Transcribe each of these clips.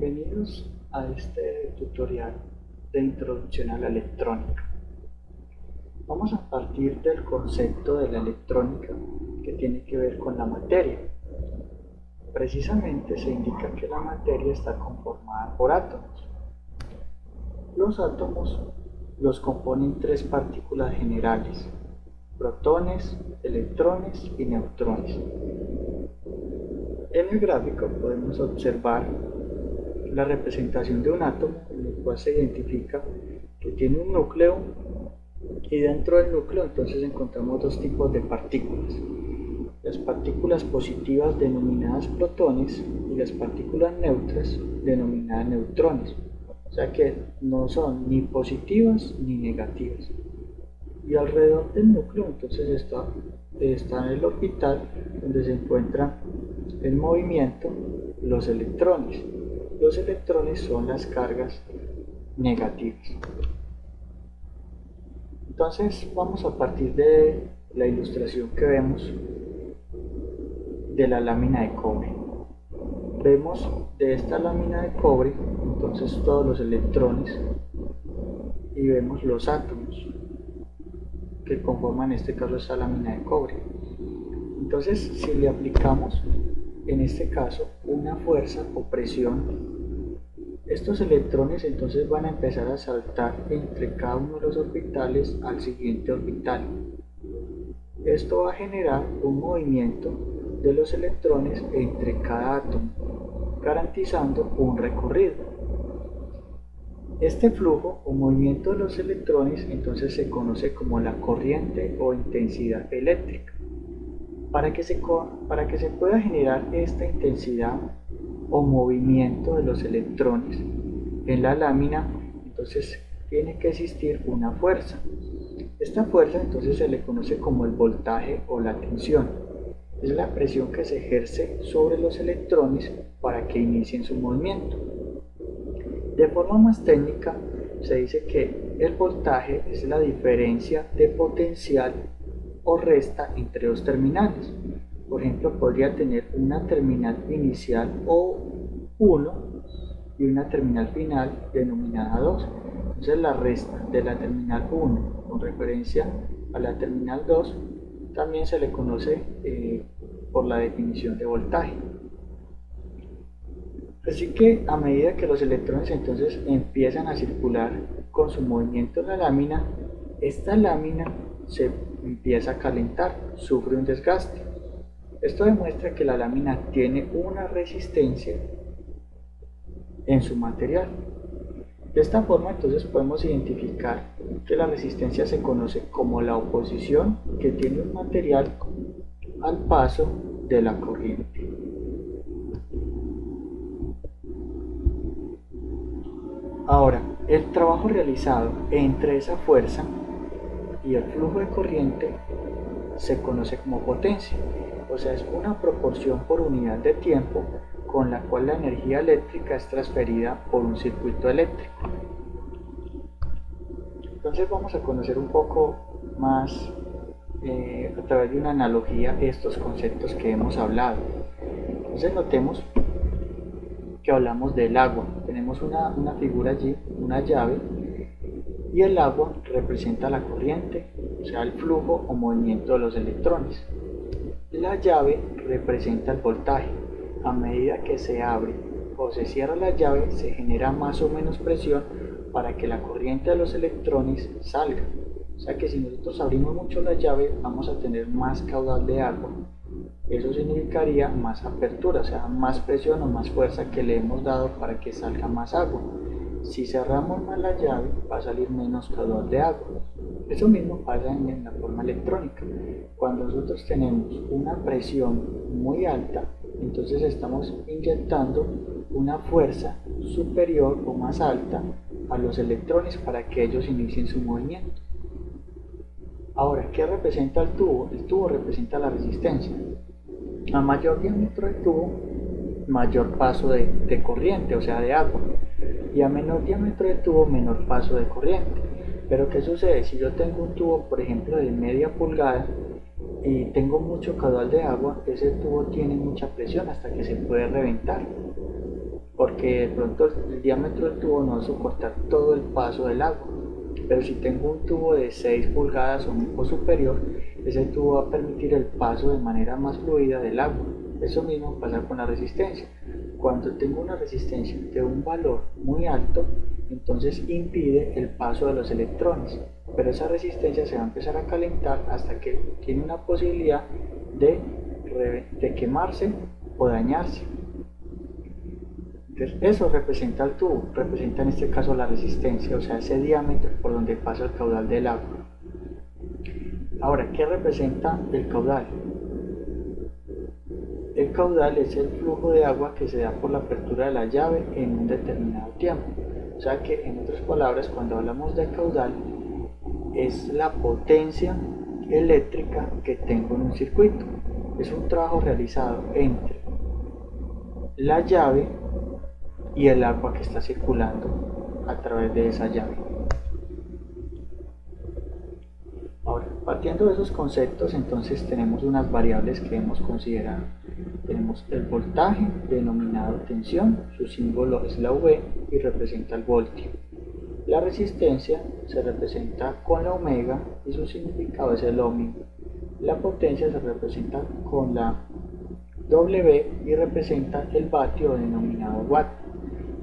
Bienvenidos a este tutorial de introducción a la electrónica. Vamos a partir del concepto de la electrónica que tiene que ver con la materia. Precisamente se indica que la materia está conformada por átomos. Los átomos los componen tres partículas generales: protones, electrones y neutrones. En el gráfico podemos observar la representación de un átomo, en el cual se identifica que tiene un núcleo, y dentro del núcleo entonces encontramos dos tipos de partículas: las partículas positivas denominadas protones y las partículas neutras denominadas neutrones, o sea que no son ni positivas ni negativas. Y alrededor del núcleo entonces está el orbital, donde se encuentran en movimiento los electrones. Los electrones son las cargas negativas. Entonces vamos a partir de la ilustración que vemos de la lámina de cobre. Vemos de esta lámina de cobre entonces todos los electrones y vemos los átomos que conforman en este caso esta lámina de cobre. Entonces, si le aplicamos en este caso una fuerza o presión, estos electrones entonces van a empezar a saltar entre cada uno de los orbitales al siguiente orbital. Esto va a generar un movimiento de los electrones entre cada átomo, garantizando un recorrido. Este flujo o movimiento de los electrones entonces se conoce como la corriente o intensidad eléctrica. Para que se pueda generar esta intensidad o movimiento de los electrones en la lámina, entonces tiene que existir una fuerza. Esta fuerza entonces se le conoce como el voltaje o la tensión. Es la presión que se ejerce sobre los electrones para que inicien su movimiento. De forma más técnica, se dice que el voltaje es la diferencia de potencial o resta entre dos terminales. Por ejemplo, podría tener una terminal inicial O1 y una terminal final denominada 2. Entonces la resta de la terminal 1 con referencia a la terminal 2 también se le conoce por la definición de voltaje. Así que a medida que los electrones entonces empiezan a circular con su movimiento en la lámina, esta lámina se empieza a calentar, sufre un desgaste. Esto demuestra que la lámina tiene una resistencia en su material. De esta forma entonces podemos identificar que la resistencia se conoce como la oposición que tiene un material al paso de la corriente. Ahora, el trabajo realizado entre esa fuerza y el flujo de corriente se conoce como potencia, o sea, es una proporción por unidad de tiempo con la cual la energía eléctrica es transferida por un circuito eléctrico. Entonces vamos a conocer un poco más a través de una analogía estos conceptos que hemos hablado. Entonces notemos que hablamos del agua. Tenemos una figura allí, una llave, y el agua representa la corriente, o sea, el flujo o movimiento de los electrones. La llave representa el voltaje. A medida que se abre o se cierra la llave, se genera más o menos presión para que la corriente de los electrones salga. O sea que si nosotros abrimos mucho la llave, vamos a tener más caudal de agua. Eso significaría más apertura, o sea, más presión o más fuerza que le hemos dado para que salga más agua. Si cerramos más la llave, va a salir menos caudal de agua. Eso mismo pasa en la forma electrónica. Cuando nosotros tenemos una presión muy alta, entonces estamos inyectando una fuerza superior o más alta a los electrones para que ellos inicien su movimiento. Ahora, ¿qué representa el tubo? El tubo representa la resistencia. A mayor diámetro del tubo, mayor paso de corriente, o sea, de agua. Y a menor diámetro del tubo, menor paso de corriente. Pero ¿qué sucede? Si yo tengo un tubo, por ejemplo, de media pulgada y tengo mucho caudal de agua, ese tubo tiene mucha presión hasta que se puede reventar. porque de pronto el diámetro del tubo no va a soportar todo el paso del agua. Pero si tengo un tubo de 6 pulgadas o superior, ese tubo va a permitir el paso de manera más fluida del agua. Eso mismo pasa con la resistencia. Cuando tengo una resistencia de un valor muy alto, entonces impide el paso de los electrones, pero esa resistencia se va a empezar a calentar hasta que tiene una posibilidad de quemarse o dañarse. Entonces eso representa el tubo, representa en este caso la resistencia, o sea, ese diámetro por donde pasa el caudal del agua. Ahora, ¿qué representa el caudal? El caudal es el flujo de agua que se da por la apertura de la llave en un determinado tiempo. O sea que, en otras palabras, cuando hablamos de caudal, es la potencia eléctrica que tengo en un circuito. Es un trabajo realizado entre la llave y el agua que está circulando a través de esa llave. Ahora, partiendo de esos conceptos, entonces tenemos unas variables que hemos considerado. Tenemos el voltaje, denominado tensión, su símbolo es la V y representa el voltio. La resistencia se representa con la omega y su significado es el ohmio. La potencia se representa con la W y representa el vatio denominado watt.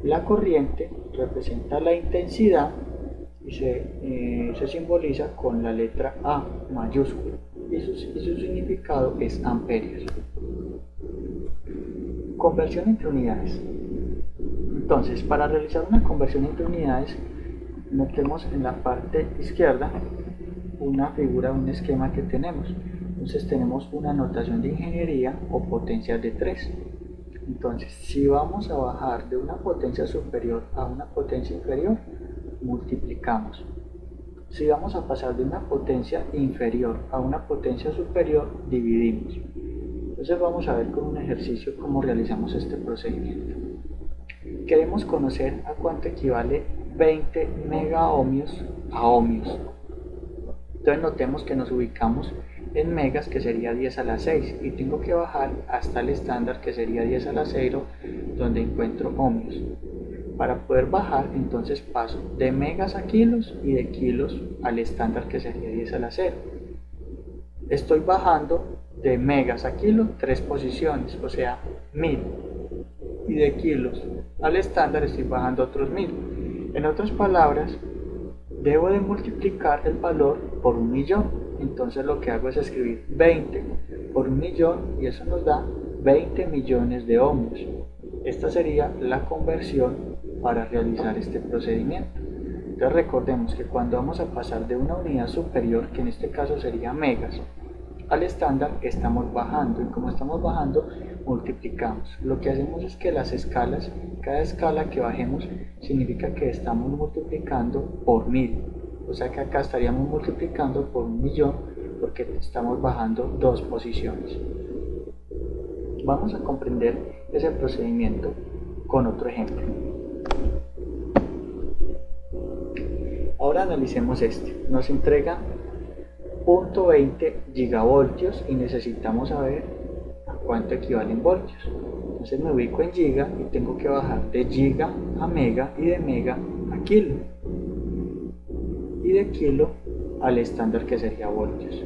La corriente representa la intensidad y se simboliza con la letra A mayúscula y su significado es amperios. Conversión entre unidades. Entonces, para realizar una conversión entre unidades, notemos en la parte izquierda una figura, un esquema que tenemos. Entonces tenemos una notación de ingeniería o potencias de 3. Entonces, si vamos a bajar de una potencia superior a una potencia inferior, multiplicamos. Si vamos a pasar de una potencia inferior a una potencia superior, dividimos. Entonces vamos a ver con un ejercicio cómo realizamos este procedimiento. Queremos conocer a cuánto equivale 20 megaohmios a ohmios. Entonces notemos que nos ubicamos en megas, que sería 10 a la 6, y tengo que bajar hasta el estándar, que sería 10 a la 0, donde encuentro ohmios. Para poder bajar, entonces paso de megas a kilos y de kilos al estándar, que sería 10 a la 0. Estoy bajando de megas a kilos 3 posiciones, o sea 1000, y de kilos al estándar estoy bajando otros 1000. En otras palabras, debo de multiplicar el valor por 1.000.000. Entonces lo que hago es escribir 20 por 1.000.000 y eso nos da 20 millones de ohmios. Esta sería la conversión para realizar este procedimiento. Entonces recordemos que cuando vamos a pasar de una unidad superior, que en este caso sería megas, al estándar, estamos bajando, y como estamos bajando, multiplicamos. Lo que hacemos es que las escalas, cada escala que bajemos significa que estamos multiplicando por 1000, o sea que acá estaríamos multiplicando por 1.000.000 porque estamos bajando 2 posiciones. Vamos a comprender ese procedimiento con otro ejemplo. Ahora analicemos este. Nos entrega 0.20 gigavoltios y necesitamos saber a cuánto equivalen voltios. Entonces me ubico en giga y tengo que bajar de giga a mega y de mega a kilo, y de kilo al estándar, que sería voltios.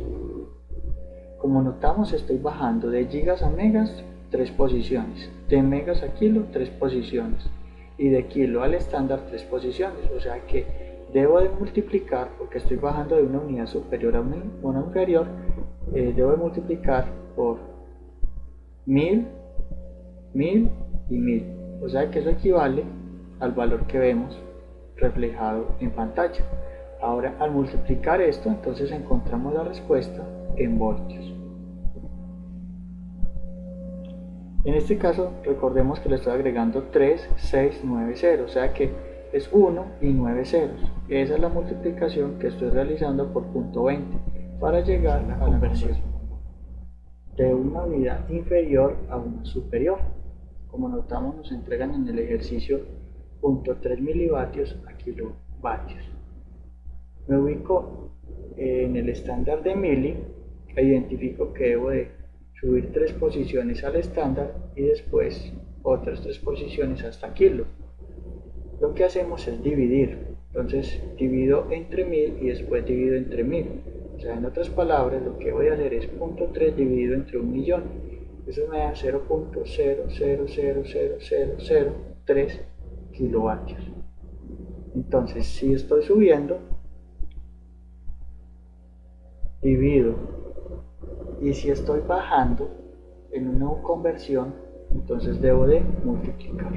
Como notamos, estoy bajando de gigas a megas 3 posiciones, de megas a kilo 3 posiciones y de kilo al estándar 3 posiciones, o sea que debo de multiplicar, porque estoy bajando de una unidad superior a una inferior, debo de multiplicar por 1000, 1000 y 1000, o sea que eso equivale al valor que vemos reflejado en pantalla. Ahora, al multiplicar esto, entonces encontramos la respuesta en voltios. En este caso, recordemos que le estoy agregando 3, 6, 9, 0, o sea que es 1 y 9 ceros. Esa es la multiplicación que estoy realizando por 0.20 para llegar a la conversión de una unidad inferior a una superior. Como notamos, nos entregan en el ejercicio 0.3 milivatios a kilovatios. Me ubico en el estándar de mili e identifico que debo de subir 3 posiciones al estándar y después otras 3 posiciones hasta kilo. Lo que hacemos es dividir, entonces divido entre 1000 y después divido entre 1000. O sea, en otras palabras, lo que voy a hacer es 0.3 dividido entre 1.000.000. Eso me da 0.000003 kilovatios. Entonces, si estoy subiendo, divido, y si estoy bajando en una conversión, entonces debo de multiplicar.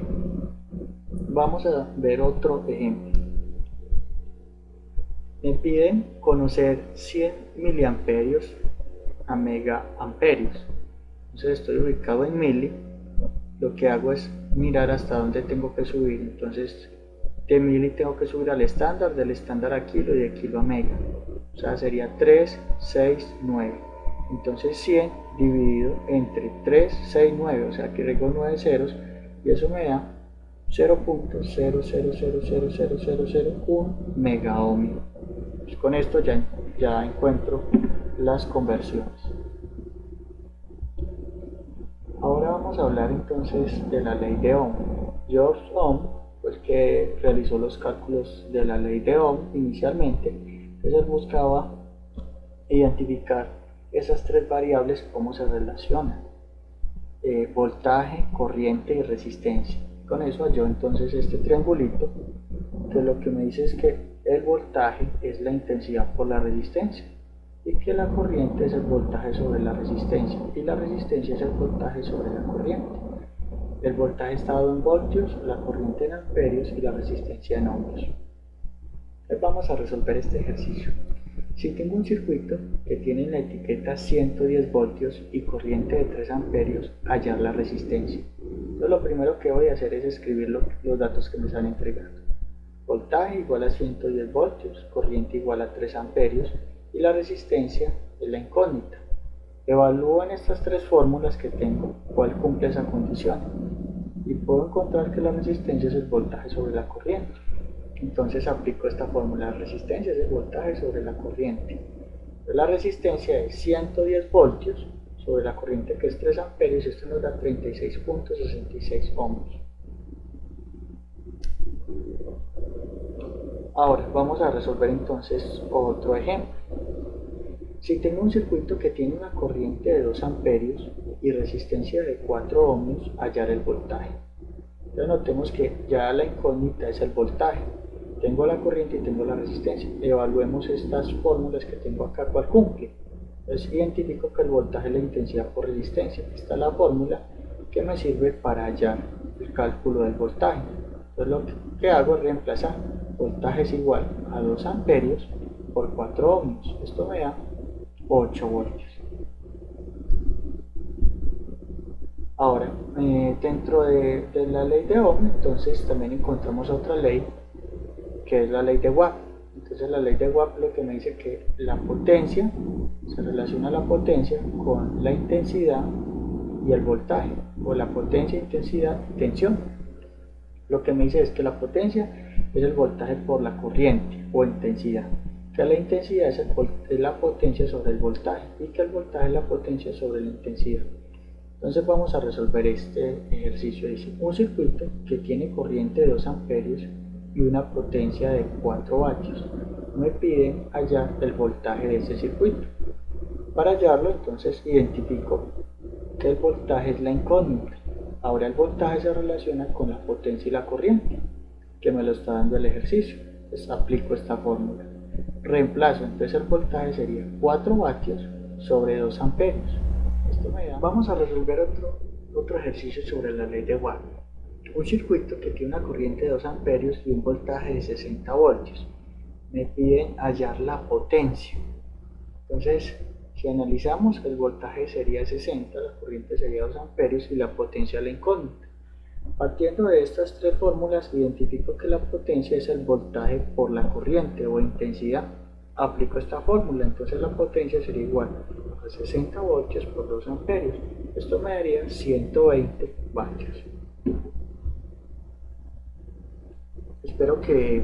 Vamos a ver otro ejemplo. Me piden conocer 100 miliamperios a megaamperios. Entonces estoy ubicado en mili. Lo que hago es mirar hasta dónde tengo que subir. Entonces de mili tengo que subir al estándar, del estándar a kilo y de kilo a mega. O sea, sería 3, 6, 9. Entonces 100 dividido entre 3, 6, 9. O sea, que agrego 9 ceros y eso me da 0.0000001 megaohmio. Pues con esto ya encuentro las conversiones. Ahora vamos a hablar entonces de la ley de Ohm. George Ohm, pues que realizó los cálculos de la ley de Ohm inicialmente, pues él buscaba identificar esas 3 variables, cómo se relacionan: voltaje, corriente y resistencia. Con eso halló entonces este triangulito, que lo que me dice es que el voltaje es la intensidad por la resistencia y que la corriente es el voltaje sobre la resistencia y la resistencia es el voltaje sobre la corriente. El voltaje está dado en voltios, la corriente en amperios y la resistencia en ohmios. Entonces vamos a resolver este ejercicio. Si tengo un circuito que tiene en la etiqueta 110 voltios y corriente de 3 amperios, hallar la resistencia. Entonces lo primero que voy a hacer es escribir los datos que me están entregando. Voltaje igual a 110 voltios, corriente igual a 3 amperios y la resistencia es la incógnita. Evalúo en estas 3 fórmulas que tengo cuál cumple esa condición y puedo encontrar que la resistencia es el voltaje sobre la corriente. Entonces aplico esta fórmula: la resistencia es el voltaje sobre la corriente. Entonces, la resistencia es 110 voltios sobre la corriente, que es 3 amperios, y esto nos da 36.66 ohmios. Ahora vamos a resolver entonces otro ejemplo. Si tengo un circuito que tiene una corriente de 2 amperios y resistencia de 4 ohmios, hallar el voltaje. Entonces notemos que ya la incógnita es el voltaje. Tengo la corriente y tengo la resistencia. Evaluemos estas fórmulas que tengo acá, cuál cumple. Entonces identifico que el voltaje es la intensidad por resistencia. Esta es la fórmula que me sirve para hallar el cálculo del voltaje. Entonces lo que hago es reemplazar. Voltaje es igual a 2 amperios por 4 ohmios. Esto me da 8 voltios. Ahora, dentro de la ley de Ohm, entonces también encontramos otra ley, que es la ley de Watt. Entonces la ley de Watt lo que me dice que la potencia, se relaciona la potencia con la intensidad y el voltaje, o la potencia, intensidad y tensión. Lo que me dice es que la potencia es el voltaje por la corriente o intensidad, que la intensidad es la potencia sobre el voltaje y que el voltaje es la potencia sobre la intensidad. Entonces vamos a resolver este ejercicio. Dice: un circuito que tiene corriente de 2 amperios y una potencia de 4 vatios. Me piden hallar el voltaje de ese circuito. Para hallarlo, entonces identifico que el voltaje es la incógnita. Ahora el voltaje se relaciona con la potencia y la corriente, que me lo está dando el ejercicio. Entonces aplico esta fórmula. Reemplazo, entonces el voltaje sería 4 vatios sobre 2 amperios. Esto me da. Vamos a resolver otro ejercicio sobre la ley de Watt. Un circuito que tiene una corriente de 2 amperios y un voltaje de 60 voltios. Me piden hallar la potencia. Entonces, si analizamos, el voltaje sería 60, la corriente sería 2 amperios y la potencia la incógnita. Partiendo de estas 3 fórmulas, identifico que la potencia es el voltaje por la corriente o intensidad. Aplico esta fórmula, entonces la potencia sería igual a 60 voltios por 2 amperios. Esto me daría 120 vatios. Espero que